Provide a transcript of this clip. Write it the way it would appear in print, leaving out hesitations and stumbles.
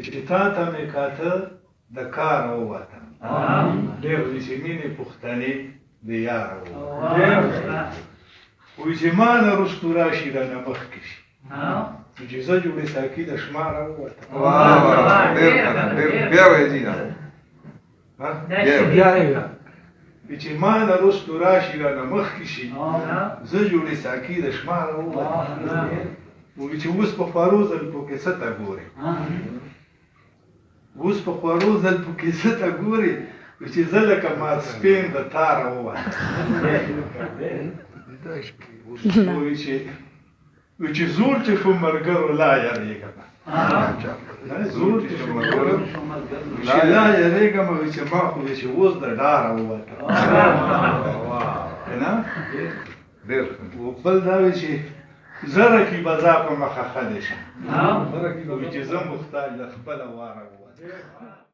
چې تا ته مې کاته د کاره ووتم ډېر وایي چې مینې پوښتنې د یاره ووتم وایي چې ما نه رستو راشي رانه مخکې شي نو چې زه جوړې ساقي د شماره ووتم بیا وایي جي چې ما نه رستو راشي رانه مخکې شي زه جوړې ساقي د شماره ووتم وایي چې اوس په خوارو زلفو کې څه ته ګورې اوس په خوارو زلفو کې څه ته ګورې چې زه لکه ماسپین د تاره ووتم وایي چې زور چې شو ملګرو لا یارېږم زور چې شو ملګرو چې لا یارېږم وایي چې ما خو چې اوس د ډاره ووتم که نه بل دا وایي چې زه رقیبه زه په مخه ښه دې شم چې زه مختار له خپله واره ووتم